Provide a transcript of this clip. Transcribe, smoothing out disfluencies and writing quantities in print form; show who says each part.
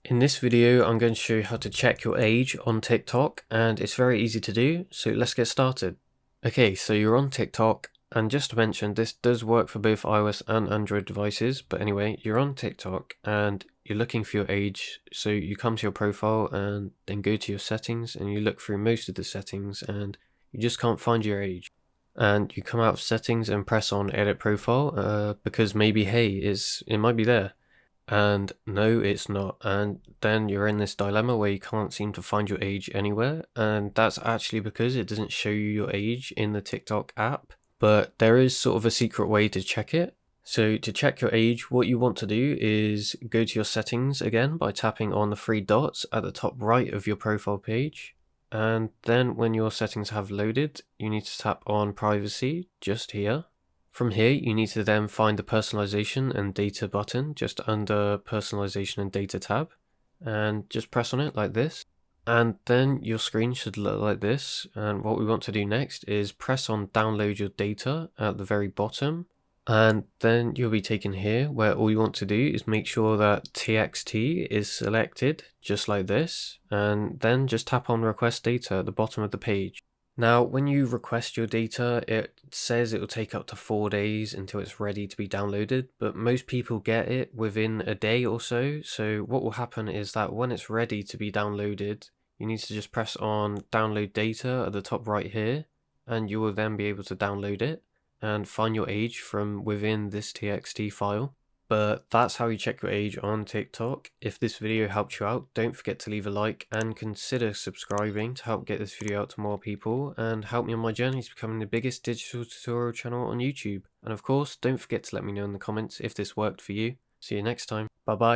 Speaker 1: In this video, I'm going to show you how to check your age on TikTok, and it's very easy to do, so let's get started. Okay, so you're on TikTok, and just to mention, this does work for both iOS and Android devices, but anyway, you're on TikTok, and you're looking for your age, so you come to your profile, and then go to your settings, and you look through most of the settings, and you just can't find your age. And you come out of settings and press on edit profile, because maybe, hey, it might be there. And no, it's not. And then you're in this dilemma where you can't seem to find your age anywhere. And that's actually because it doesn't show you your age in the TikTok app. But there is sort of a secret way to check it. So to check your age, what you want to do is go to your settings again by tapping on the three dots at the top right of your profile page. And then when your settings have loaded, you need to tap on privacy just here. From here, you need to then find the personalization and data button just under personalization and data tab, and just press on it like this. And then your screen should look like this. And what we want to do next is press on download your data at the very bottom. And then you'll be taken here where all you want to do is make sure that TXT is selected just like this. And then just tap on request data at the bottom of the page. Now, when you request your data, it says it will take up to 4 days until it's ready to be downloaded, but most people get it within a day or so. So what will happen is that when it's ready to be downloaded, you need to just press on download data at the top right here, and you will then be able to download it and find your age from within this TXT file. But that's how you check your age on TikTok. If this video helped you out, don't forget to leave a like and consider subscribing to help get this video out to more people and help me on my journey to becoming the biggest digital tutorial channel on YouTube. And of course, don't forget to let me know in the comments if this worked for you. See you next time. Bye bye.